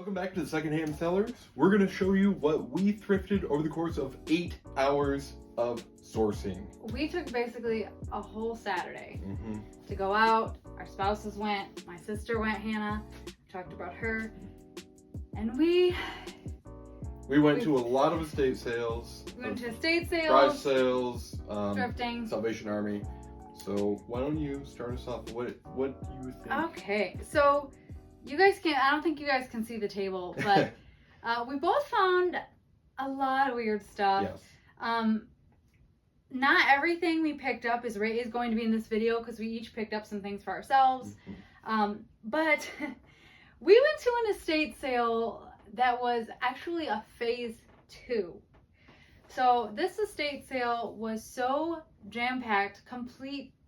Welcome back to the Secondhand Sellers. We're going to show you what we thrifted over the course of 8 hours of sourcing. We took basically a whole Saturday to go out. Our spouses went. My sister went, Hannah. Talked about her. And we went to a lot of estate sales. We went to estate Garage sales. sales. Thrifting. Salvation Army. So why don't you start us off? What do you think? Okay, so you guys I don't think you guys can see the table, but we both found a lot of weird stuff. Yes. Not everything we picked up is going to be in this video because we each picked up some things for ourselves. But we went to an estate sale that was actually a phase 2. So this estate sale was so jam-packed,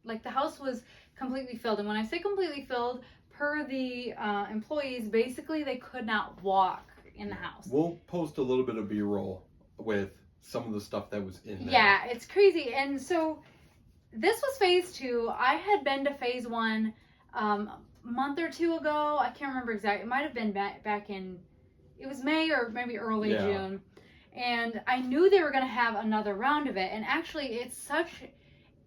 like the house was completely filled. And when I say completely filled, per the employees, basically they could not walk in the house. We'll post a little bit of B-roll with some of the stuff that was in there. Yeah, it's crazy. And so this was phase 2. I had been to phase 1 a month or two ago. I can't remember exactly. It might have been back in, it was May or maybe early June. And I knew they were going to have another round of it. And actually, it's such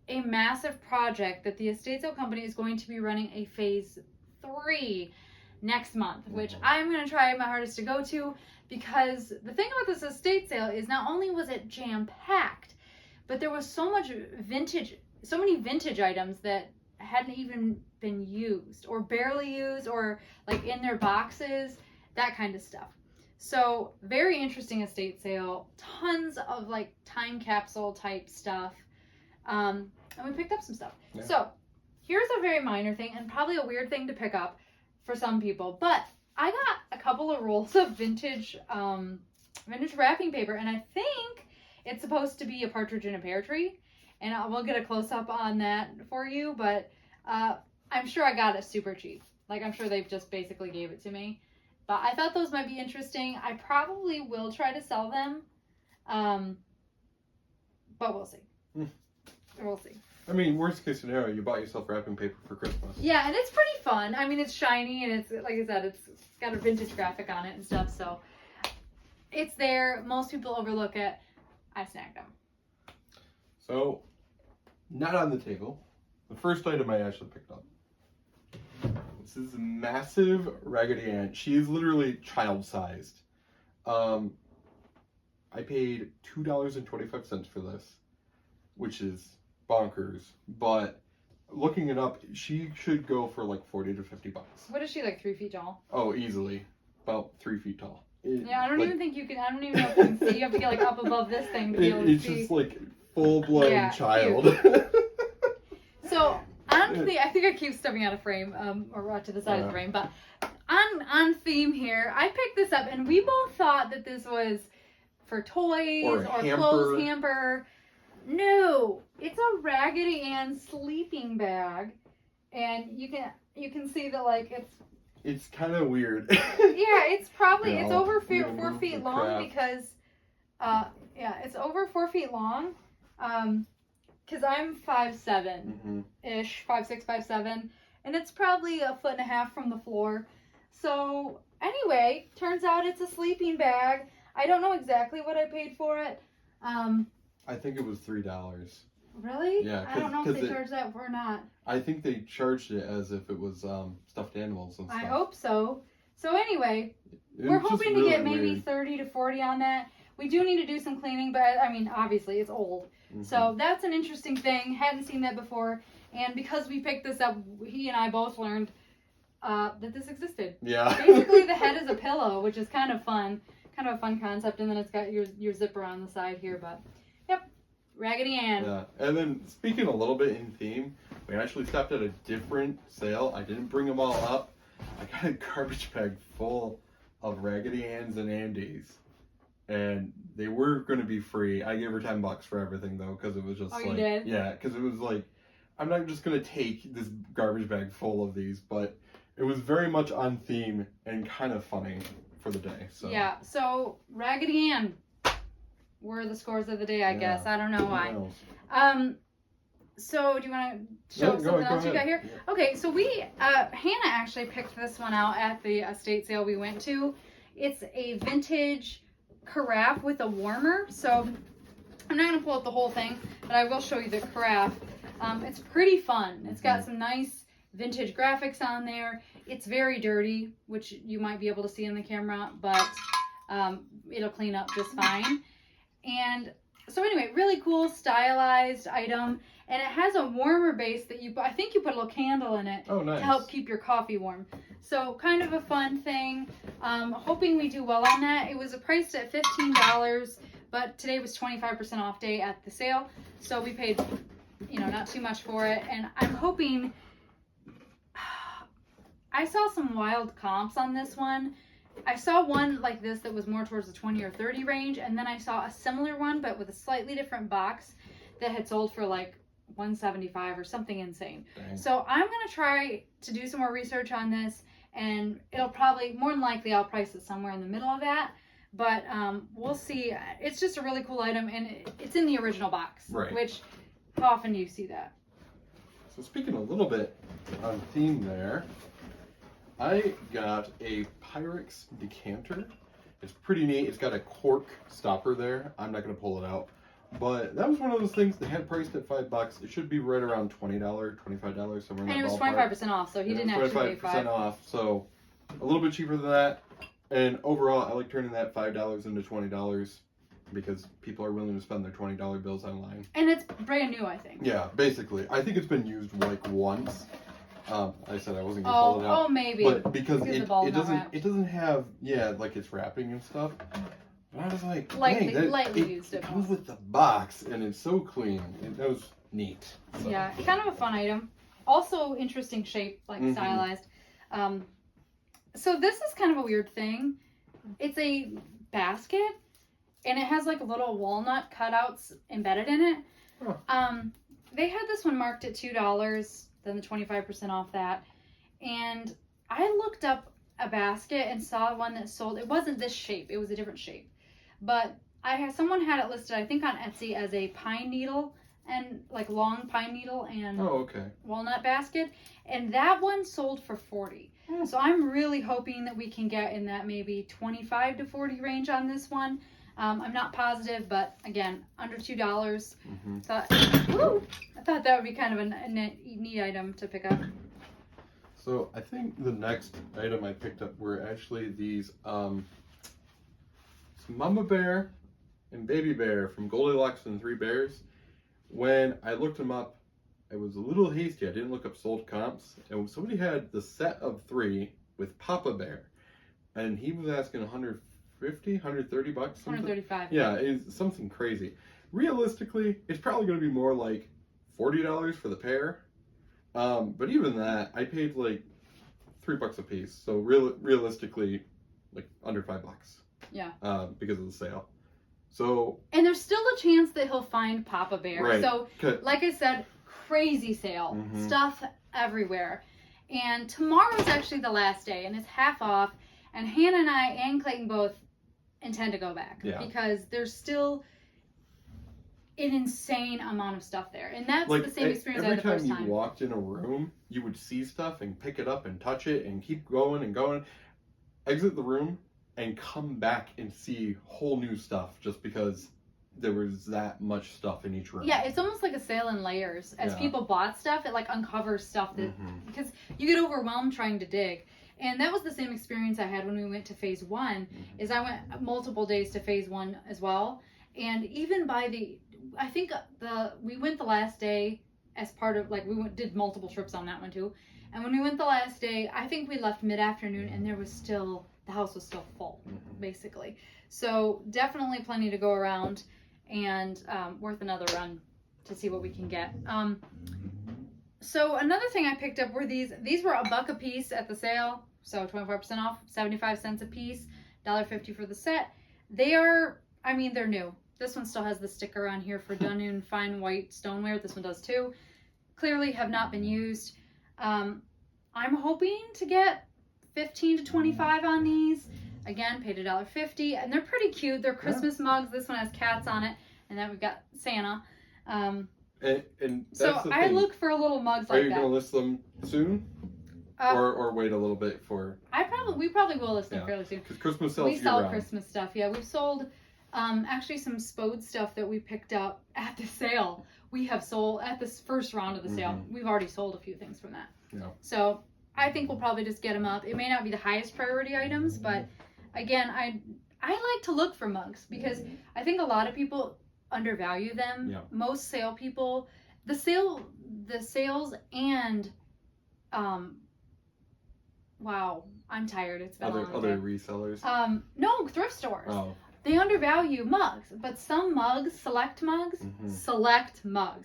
a massive project that the estate sale company is going to be running a phase 3 next month, which I'm going to try my hardest to go to, because the thing about this estate sale is not only was it jam-packed, but there was so many vintage items that hadn't even been used or barely used or like in their boxes, that kind of stuff. So very interesting estate sale, tons of like time capsule type stuff. And we picked up some stuff. Yeah. So here's a very minor thing and probably a weird thing to pick up for some people, but I got a couple of rolls of vintage wrapping paper, and I think it's supposed to be a partridge in a pear tree, and we'll get a close-up on that for you, but I'm sure I got it super cheap. Like, I'm sure they've just basically gave it to me. But I thought those might be interesting. I probably will try to sell them, but we'll see. We'll see. I mean, worst case scenario, you bought yourself wrapping paper for Christmas. Yeah, and it's pretty fun. I mean, it's shiny, and it's, like I said, it's got a vintage graphic on it and stuff, so it's there. Most people overlook it. I snagged them. So, not on the table. The first item I actually picked up. This is a massive Raggedy Ann. She is literally child-sized. I paid $2.25 for this, which is bonkers, but looking it up, she should go for like $40 to $50. What is she, like 3 feet tall? Oh, easily. About 3 feet tall. Yeah, I don't even think you can, I don't even know if you can see. You have to get like up above this thing to be able to it's see. It's just like full-blown child. So, I think I keep stepping out of frame, or to the side of the frame, but on theme here, I picked this up and we both thought that this was for toys or clothes hamper. No, it's a Raggedy Ann sleeping bag, and you can see that like it's kind of weird. Yeah, it's probably it's over 4 feet long because it's over 4 feet long. Because I'm 5'7" ish, 5'6", 5'7", and it's probably 1.5 feet from the floor. So anyway, turns out it's a sleeping bag. I don't know exactly what I paid for it. I think it was $3. Really? Yeah. I don't know if they charged that or not. I think they charged it as if it was stuffed animals and stuff. I hope so. So anyway, we're hoping to get maybe 30 to 40 on that. We do need to do some cleaning, but I mean, obviously it's old. So that's an interesting thing. Hadn't seen that before. And because we picked this up, he and I both learned that this existed. Yeah. Basically, the head is a pillow, which is kind of fun. Kind of a fun concept. And then it's got your zipper on the side here. But, yep, Raggedy Ann. Yeah. And then, speaking a little bit in theme, we actually stopped at a different sale. I didn't bring them all up. I got a garbage bag full of Raggedy Anns and Andes. And they were going to be free. I gave her $10 for everything, though, because it was just you did? Yeah, because it was like, I'm not just going to take this garbage bag full of these, but it was very much on theme and kind of funny for the day. So yeah, so Raggedy Ann were the scores of the day, I guess. I don't know why. So do you want to show something else you got here? Yeah. Okay, so we, Hannah actually picked this one out at the estate sale we went to. It's a vintage carafe with a warmer. So I'm not going to pull out the whole thing, but I will show you the carafe. It's pretty fun. It's got some nice vintage graphics on there. It's very dirty, which you might be able to see in the camera, but it'll clean up just fine. And so anyway, really cool stylized item. And it has a warmer base that I think you put a little candle in it Oh, nice. to help keep your coffee warm. So kind of a fun thing. Hoping we do well on that. It was priced at $15, but today was 25% off day at the sale. So we paid, not too much for it. And I'm hoping, I saw some wild comps on this one. I saw one like this that was more towards the 20 or 30 range. And then I saw a similar one, but with a slightly different box that had sold for like $175 or something insane. Dang. So I'm going to try to do some more research on this, and it'll probably, more than likely, I'll price it somewhere in the middle of that. But we'll see. It's just a really cool item, and it's in the original box. Right. Which, how often do you see that? So speaking a little bit on theme there, I got a Pyrex decanter. It's pretty neat. It's got a cork stopper there. I'm not going to pull it out. But that was one of those things they had priced at $5. It should be right around $20, $25, somewhere in that And it was ballpark. 25% off, so he And didn't it was actually pay 25% $5. off, so a little bit cheaper than that. And overall, I like turning that $5 into $20 because people are willing to spend their $20 bills online. And it's brand new, I think. Yeah, basically. I think it's been used like once. I said I wasn't gonna pull it out. Oh, maybe. But because the it ball's not doesn't wrapped. it doesn't have like its wrapping and stuff. But I was like, Lightly- dang, lightly used it it comes more. with the box and it's so clean. That was neat. So. Yeah, kind of a fun item. Also interesting shape, like Mhm. stylized. So this is kind of a weird thing. It's a basket, and it has like little walnut cutouts embedded in it. Huh. They had this one marked at $2, then the 25% off that. And I looked up a basket and saw one that sold. It wasn't this shape. It was a different shape. But someone had it listed, I think, on Etsy as a pine needle and like long pine needle and Oh, okay. walnut basket, and that one sold for $40. So I'm really hoping that we can get in that maybe 25 to 40 range on this one. I'm not positive, but again, under $2. Mm-hmm. I thought that would be kind of a neat item to pick up. So I think the next item I picked up were actually these Mama Bear and Baby Bear from Goldilocks and Three Bears. When I looked them up, I was a little hasty. I didn't look up sold comps, and somebody had the set of 3 with Papa Bear, and he was asking $150, $130 bucks. $135. Yeah, it's something crazy. Realistically, it's probably going to be more like $40 for the pair. But even that, I paid like $3 a piece. So realistically, like under $5. Yeah. Because of the sale. So. And there's still a chance that he'll find Papa Bear. Right. So, like I said, crazy sale. Mhm. Stuff everywhere. And tomorrow's actually the last day, and it's half off. And Hannah and I and Klayton both intend to go back. Yeah. Because there's still an insane amount of stuff there. And that's Like, the same experience I had the first every time time. you walked in a room, you would see stuff and pick it up and touch it and keep going and going. Exit the room and come back and see whole new stuff just because there was that much stuff in each room. Yeah, it's almost like a sale in layers. As Yeah. people bought stuff, it like uncovers stuff that Mhm. because you get overwhelmed trying to dig. And that was the same experience I had when we went to phase 1. Is I went multiple days to phase 1 as well. And even by we went the last day as part of, like, did multiple trips on that one too. And when we went the last day, I think we left mid-afternoon and the house was still full, basically. So definitely plenty to go around and worth another run to see what we can get. So another thing I picked up were these were $1 a piece at the sale. So 25% off, 75 cents a piece, $1.50 for the set. They're new. This one still has the sticker on here for Dunoon Fine White Stoneware. This one does too. Clearly have not been used. I'm hoping to get 15 to 25 on these. Again, paid $1.50, and they're pretty cute. They're Christmas mugs. This one has cats on it, and then we've got Santa. And that's so the I thing. look for little mugs Are like you that. going to list them soon? or wait a little bit for. We probably will list them Yeah. fairly soon. Because Christmas sells We sell year-round. Christmas stuff. Yeah, we've sold actually some Spode stuff that we picked up at the sale. We have sold at this first round of the sale. Mhm. We've already sold a few things from that. Yeah. So I think we'll probably just get them up. It may not be the highest priority items, but again, I like to look for mugs because I think a lot of people undervalue them. Yeah. Most sale people, the sales and wow, I'm tired. It's been a long Other day. resellers. No, thrift stores. Oh. They undervalue mugs, but some mugs, select mugs,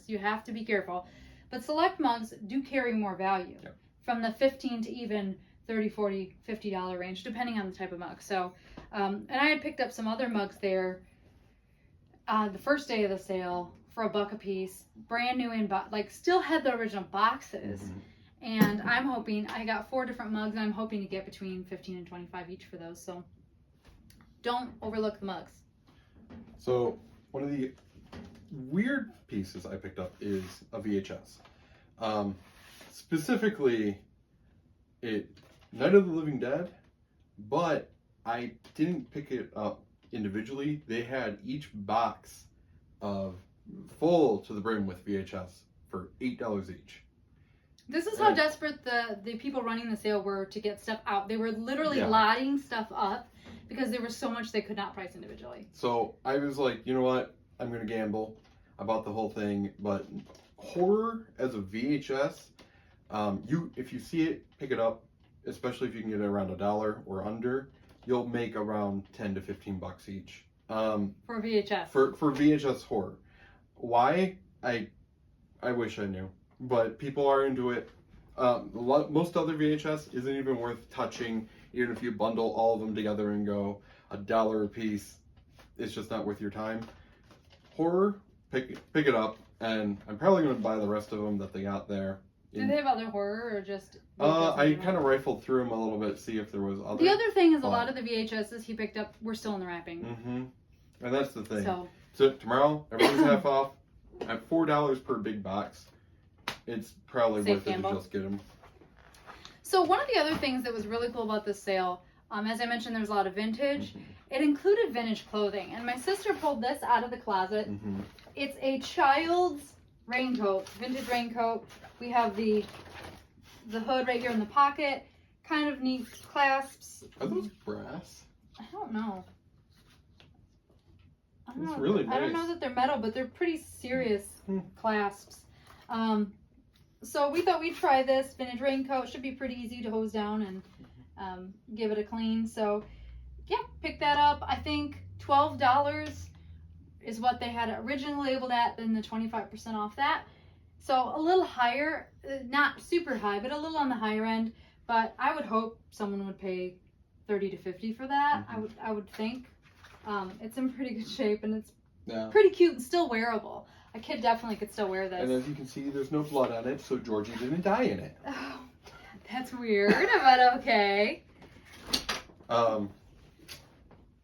you have to be careful. But select mugs do carry more value. Yep. From the $15 to even $30, $40, $50 range, depending on the type of mug. So, and I had picked up some other mugs there the first day of the sale for $1 a piece, brand new still had the original boxes. And I'm hoping, I got 4 different mugs, and I'm hoping to get between $15 and $25 each for those. So don't overlook the mugs. So one of the weird pieces I picked up is a VHS. Specifically, Night of the Living Dead, but I didn't pick it up individually. They had each box of full to the brim with VHS for $8 each. This is how desperate the people running the sale were to get stuff out. They were literally lotting stuff up because there was so much they could not price individually. So I was like, you know what? I'm going to gamble. I bought the whole thing. But horror as a VHS, if you see it, pick it up. Especially if you can get it around $1 or under, you'll make around $10 to $15 each. For VHS. For VHS horror. Why? I wish I knew. But people are into it. Most other VHS isn't even worth touching, even if you bundle all of them together and go $1 a piece. It's just not worth your time. Horror, pick it up, and I'm probably going to buy the rest of them that they got there. Do they have other horror or just? I kind of rifled through them a little bit, see if there was other. The other thing is a lot of the VHSs he picked up were still in the wrapping. And that's the thing. So tomorrow, everything's half off. At $4 per big box, it's probably worth it to just get them. So one of the other things that was really cool about this sale, as I mentioned, there's a lot of vintage. It included vintage clothing, and my sister pulled this out of the closet. It's a child's raincoat, vintage raincoat. We have the hood right here in the pocket. Kind of neat clasps. Are those brass? I don't know. It's really nice. I don't know that they're metal, but they're pretty serious clasps. So we thought we'd try this vintage raincoat. Should be pretty easy to hose down and give it a clean. So yeah, pick that up. I think $12 is what they had originally labeled at, then the 25% off that. So a little higher, not super high, but a little on the higher end. But I would hope someone would pay $30 to $50 for that. I would think. It's in pretty good shape, and it's pretty cute and still wearable. A kid definitely could still wear this. And as you can see, there's no blood on it, so Georgie didn't die in it. Oh, that's weird, but okay.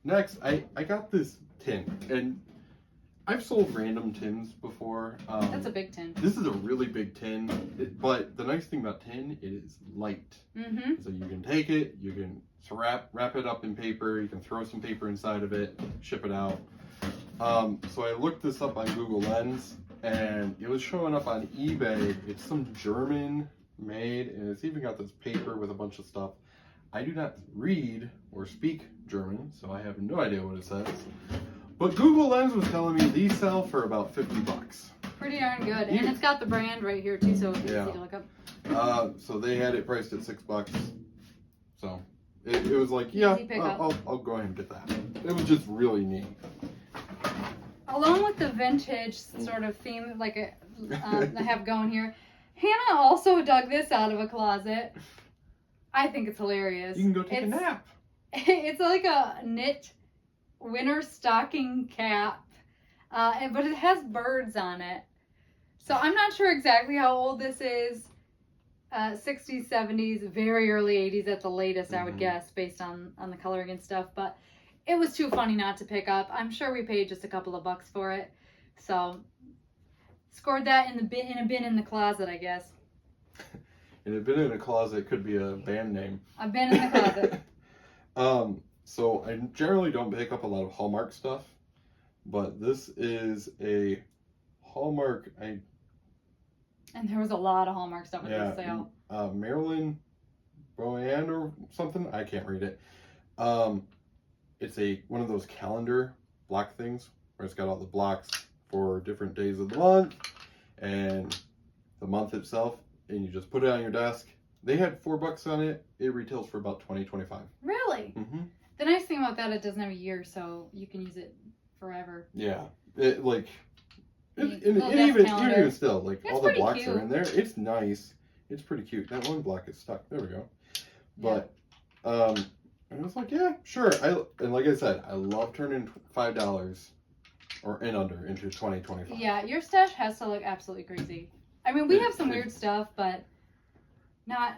Next, I got this tin, and I've sold random tins before. That's a big tin. This is a really big tin, but the nice thing about tin, it is light. So you can take it, you can wrap it up in paper, you can throw some paper inside of it, ship it out. So I looked this up on Google Lens, and it was showing up on eBay. It's some German made, and it's even got this paper with a bunch of stuff. I do not read or speak German, so I have no idea what it says. But Google Lens was telling me these sell for about $50. Pretty darn good, and it's got the brand right here too, so it's easy to look up. So they had it priced at $6. So it was like, yeah, I'll go ahead and get that. It was just really neat. Along with the vintage sort of theme, like I have going here, Hannah also dug this out of a closet. I think it's hilarious. You can go take a nap. It's like a knit winter stocking cap, but it has birds on it. So I'm not sure exactly how old this is. 60s, 70s, very early 80s at the latest, I would guess, based on the coloring and stuff. But it was too funny not to pick up. I'm sure we paid just a couple of bucks for it. So scored that in a bin in the closet, I guess. And it been in a closet could be a band name. I've been in the closet. So I generally don't pick up a lot of Hallmark stuff, but this is a Hallmark. And there was a lot of Hallmark stuff at this sale. Marilyn Boyan or something. I can't read it. It's one of those calendar block things where it's got all the blocks for different days of the month and the month itself, and you just put it on your desk. They had $4 on it. It retails for about $20-$25. Really? Mm-hmm. The nice thing about that, it doesn't have a year, so you can use it forever. Yeah, calendar. even still, like It's all the blocks cute. are in there. It's nice. It's pretty cute. That one block is stuck. There we go. But I was like, yeah, sure. And like I said, I love turning $5 or under into $20-$25. Yeah, your stash has to look absolutely crazy. I mean, we have some weird stuff, but not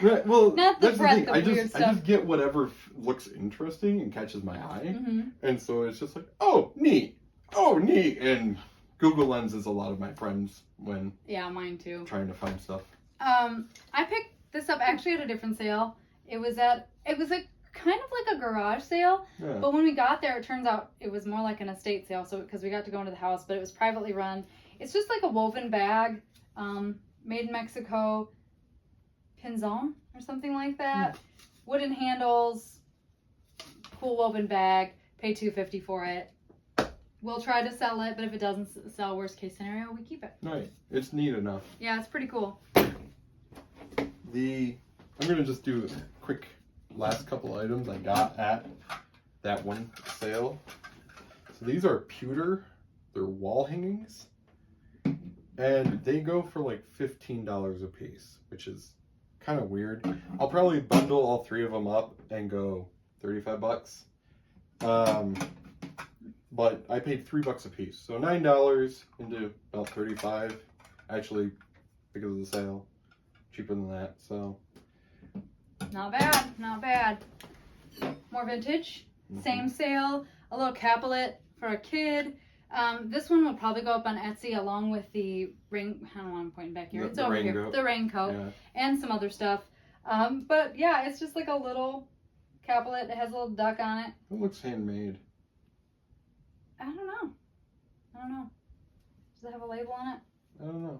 Right, well, not the that's breadth thing. of I weird just stuff. get whatever looks interesting and catches my eye, Mm-hmm. and so it's just like, oh, neat, and Google Lens is a lot of my friends when Mine too. trying to find stuff. I picked this up actually at a different sale. It was a kind of like a garage sale, Yeah. but when we got there, it turns out it was more like an estate sale. So because we got to go into the house, but it was privately run. It's just like a woven bag, made in Mexico, pinzon or something like that. Wooden handles, cool woven bag. Pay $2.50 for it. We'll try to sell it, but if it doesn't sell, worst case scenario, we keep it. Right, it's neat enough. Yeah, it's pretty cool. I'm gonna just do a quick last couple items I got at that one sale. So these are pewter. They're wall hangings, and they go for like $15 a piece, which is kind of weird. I'll probably bundle all three of them up and go $35. But I paid $3 a piece, so $9 into about $35. Actually, because of the sale, cheaper than that. So not bad. More vintage. Mm-hmm. Same sale. A little capelet for a kid. This one will probably go up on Etsy along with the ring. I don't know why I'm pointing back here. It's over here. The raincoat and some other stuff. But yeah, it's just like a little capelet. It has a little duck on it. It looks handmade. I don't know. Does it have a label on it? I don't know.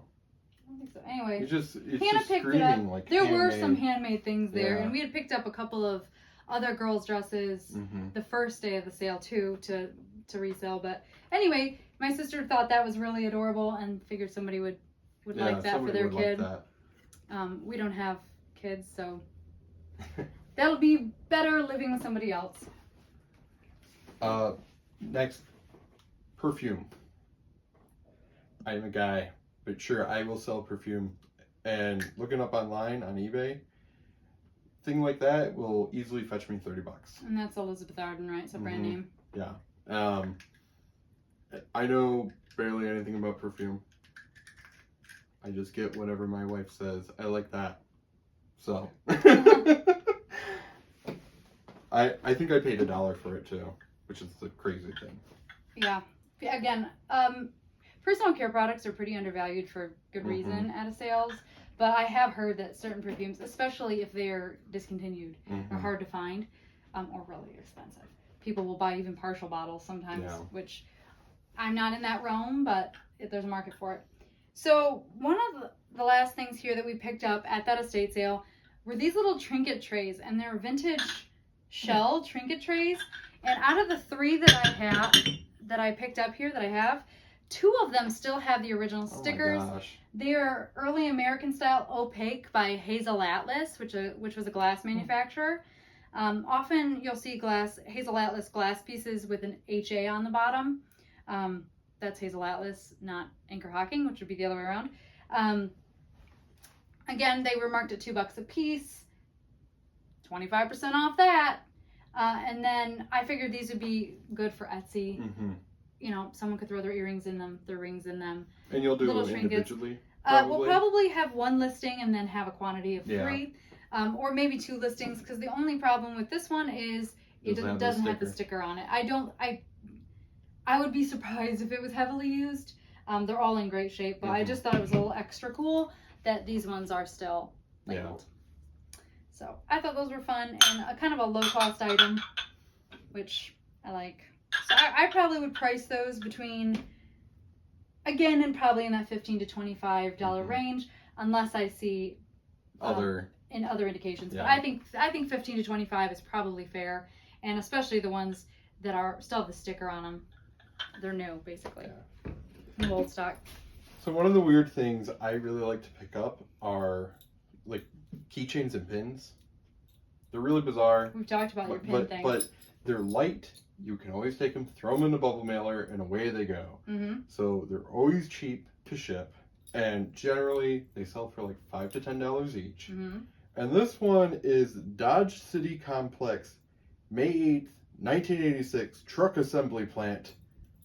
I don't think so. Anyway, It's just picked it up. like there handmade. were some handmade things there, Yeah. and we had picked up a couple of other girls' dresses Mm-hmm. the first day of the sale too to resell. But anyway, my sister thought that was really adorable and figured somebody would like that for their kid. Like that. We don't have kids, so that'll be better living with somebody else. Next, perfume. I'm a guy, but sure, I will sell perfume. And looking up online on eBay, thing like that will easily fetch me $30. And that's Elizabeth Arden, right? It's a brand name. Yeah. I know barely anything about perfume. I just get whatever my wife says. I like that. So. I think I paid $1 for it too, which is the crazy thing. Yeah. Again, personal care products are pretty undervalued for good reason at a sales. But I have heard that certain perfumes, especially if they're discontinued, are hard to find, or really expensive. People will buy even partial bottles sometimes, which I'm not in that realm, but there's a market for it. So one of the last things here that we picked up at that estate sale were these little trinket trays, and they're vintage shell trinket trays. And out of the three that I picked up here that I have, 2 of them still have the original stickers. Oh my gosh. They are early American style opaque by Hazel Atlas, which was a glass manufacturer. Often you'll see Hazel Atlas glass pieces with an HA on the bottom. That's Hazel Atlas, not Anchor Hocking, which would be the other way around. Again, they were marked at $2 a piece, 25% off that. And then I figured these would be good for Etsy. You know, someone could throw their earrings in them, their rings in them. And you'll do little them trinkets. individually? We'll probably have 1 listing and then have a quantity of 3. Or maybe 2 listings, because the only problem with this one is it doesn't have the sticker on it. I would be surprised if it was heavily used. They're all in great shape, but I just thought it was a little extra cool that these ones are still labeled. So I thought those were fun and a kind of a low cost item, which I like. So I probably would price those between, again, and probably in that $15 to $25 range, unless I see other indications. Yeah. But I think 15 to 25 is probably fair, and especially the ones that are still have the sticker on them. They're new, basically. Yeah. New old stock. So one of the weird things I really like to pick up are like keychains and pins. They're really bizarre. We've talked about your pin thing. But they're light. You can always take them, throw them in a bubble mailer, and away they go. Mm-hmm. So they're always cheap to ship, and generally they sell for like $5 to $10 each. Mm-hmm. And this one is Dodge City Complex, May 8th, 1986 truck assembly plant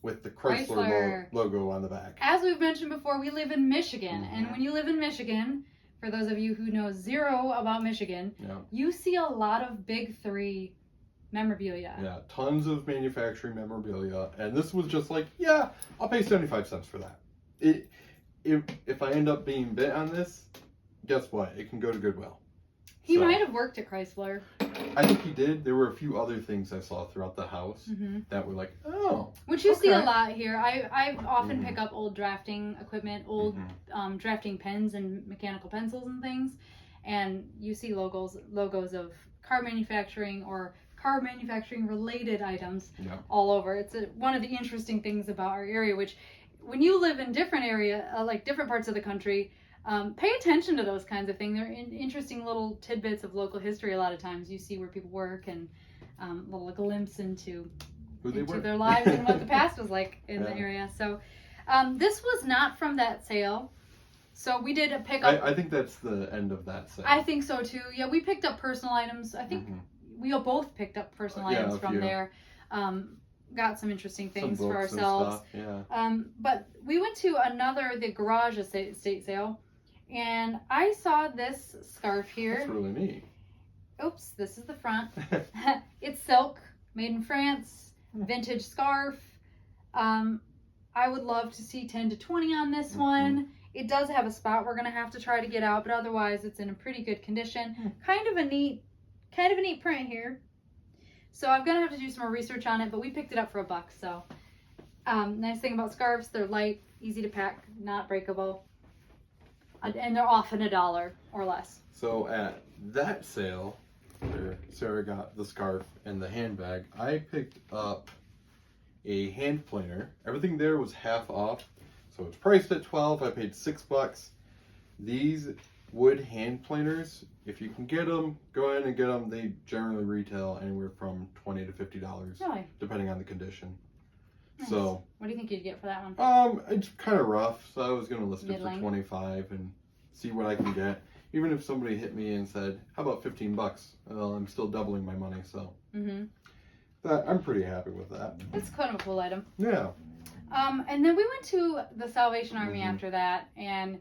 with the Chrysler logo on the back. As we've mentioned before, we live in Michigan, Mm-hmm. and when you live in Michigan, for those of you who know zero about Michigan, you see a lot of Big Three memorabilia. Yeah, tons of manufacturing memorabilia, and this was just like, yeah, I'll pay 75 cents for that. If I end up being bit on this, guess what? It can go to Goodwill. He might have worked at Chrysler. I think he did. There were a few other things I saw throughout the house that were like, oh. Which you see a lot here. I often pick up old drafting equipment, old drafting pens and mechanical pencils and things, and you see logos of car manufacturing or car manufacturing related items all over. It's one of the interesting things about our area, which when you live in different like different parts of the country, pay attention to those kinds of things. They're interesting little tidbits of local history. A lot of times you see where people work and a little glimpse into their lives and what the past was like in the area. So this was not from that sale. So we did pick up. I think that's the end of that sale. I think so too. Yeah, we picked up personal items. I think we both picked up personal items from there. Got some interesting things for ourselves. But we went to the garage estate sale. And I saw this scarf here. That's really neat. Oops, this is the front. It's silk, made in France, vintage scarf. I would love to see 10 to 20 on this one. It does have a spot we're gonna have to try to get out, but otherwise it's in a pretty good condition. Kind of a neat print here. So I'm gonna have to do some more research on it, but we picked it up for $1. So nice thing about scarves, they're light, easy to pack, not breakable. And they're often $1 or less. So at that sale, where Sarah got the scarf and the handbag, I picked up a hand planer. Everything there was half off, so it's priced at $12. I paid $6. These wood hand planers, if you can get them, go ahead and get them. They generally retail anywhere from $20 to $50, depending on the condition. Nice. So, what do you think you'd get for that one? It's kind of rough, so I was gonna list it for 25 and see what I can get. Even if somebody hit me and said, "How about $15?" Well, I'm still doubling my money, so I'm pretty happy with that. It's kind of a cool item. Yeah. And then we went to the Salvation Army after that, and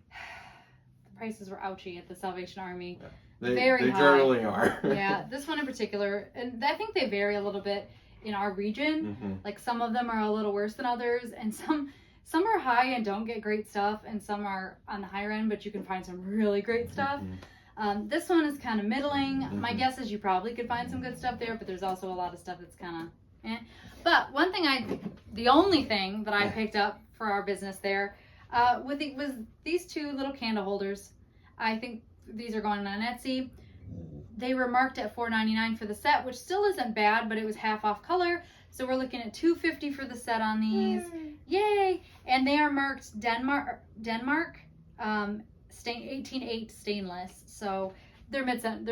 the prices were ouchy at the Salvation Army. Yeah. They Very high. generally are. Yeah, this one in particular, and I think they vary a little bit in our region. Like some of them are a little worse than others, and some are high and don't get great stuff, and some are on the higher end, but you can find some really great stuff. This one is kind of middling. My guess is you probably could find some good stuff there, but there's also a lot of stuff that's kind of But the only thing that I picked up for our business there was these two little candle holders. I think these are going on Etsy. They were marked at $4.99 for the set, which still isn't bad, but it was half off color. So we're looking at $2.50 for the set on these. Yay! And they are marked Denmark 18.8 stainless. So they're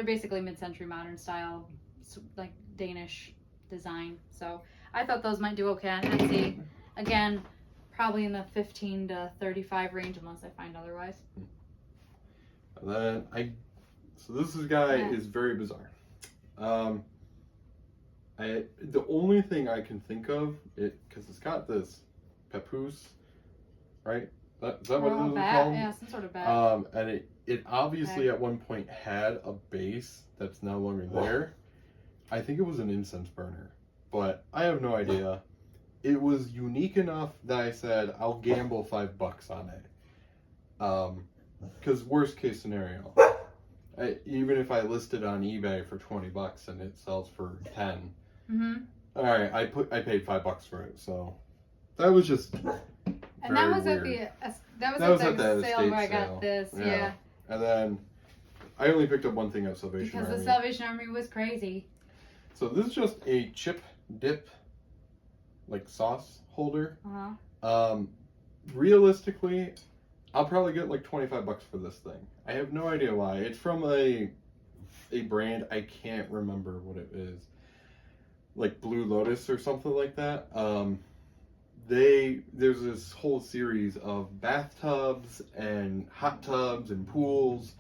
basically mid-century modern style, like Danish design. So I thought those might do okay on Etsy. Again, probably in the 15 to 35 range unless I find otherwise. And then so this guy is very bizarre. The only thing I can think of, because it's got this papoose, right? Is that what it is called? Yeah, some sort of bat. And it obviously at one point had a base that's no longer there. I think it was an incense burner, but I have no idea. It was unique enough that I said, I'll gamble $5 on it. Because worst case scenario, Even if I list it on eBay for $20 and it sells for 10, all right, I paid $5 for it, so that was just and that was weird. That was at the sale where I sale. got this. Yeah. And then I only picked up one thing at Salvation Because Army. the Salvation Army was crazy. So this is just a chip dip, like sauce holder. Realistically, I'll probably get like $25 for this thing. I have no idea why. It's from a brand, I can't remember what it is. Like Blue Lotus or something like that. There's this whole series of bathtubs and hot tubs and pools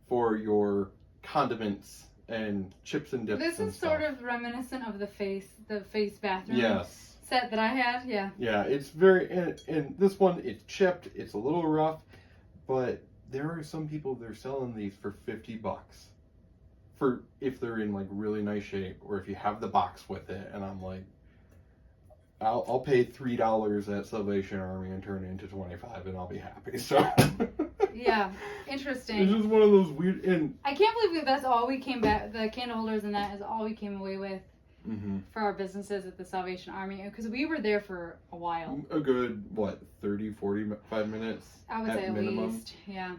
for your condiments and chips and dips. This is sort of reminiscent of the face bathroom. Yes. Set that I had, yeah. Yeah, it's very, and this one, it's chipped, it's a little rough, but there are some people that are selling these for $50 for if they're in like really nice shape or if you have the box with it. And I'm like, I'll pay $3 at Salvation Army and turn it into $25 and I'll be happy. So yeah, interesting. It's just one of those weird, and I can't believe that's all we came back. The candle holders and that is all we came away with. For our businesses at the Salvation Army, because we were there for a while. A good, 45 minutes? I would say at least, yeah.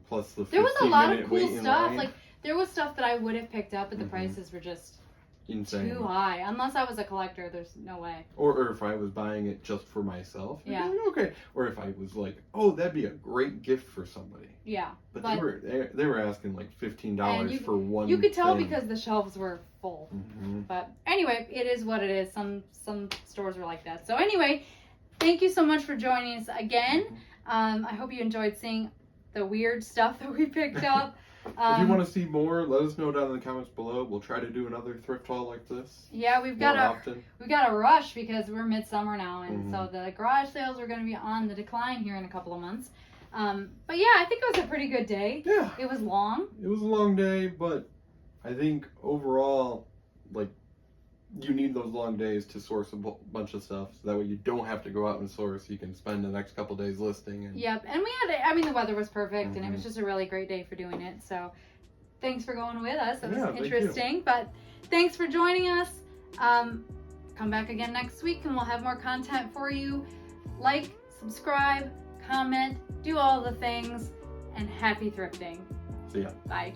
Plus the 15-minute there was a lot of cool stuff. Line. Like, there was stuff that I would have picked up, but the prices were just insane. Too high. Unless I was a collector, there's no way. Or if I was buying it just for myself. Yeah. Like, okay. Or if I was like, oh, that'd be a great gift for somebody. Yeah. But they were asking like $15 for one. You could tell thing. because the shelves were full. But anyway, it is what it is. Some stores are like that. So anyway, thank you so much for joining us again. I hope you enjoyed seeing the weird stuff that we picked up. If you want to see more, let us know down in the comments below. We'll try to do another thrift haul like this. Yeah, we've got a rush because we're midsummer now, and so the garage sales are going to be on the decline here in a couple of months. But yeah, I think it was a pretty good day. Yeah. It was long. It was a long day, but I think overall, like, you need those long days to source a bunch of stuff, so that way you don't have to go out and source. You can spend the next couple days listing. Yep, and the weather was perfect, and it was just a really great day for doing it. So, thanks for going with us. It was interesting, but thanks for joining us. Come back again next week, and we'll have more content for you. Like, subscribe, comment, do all the things, and happy thrifting. See ya. Bye.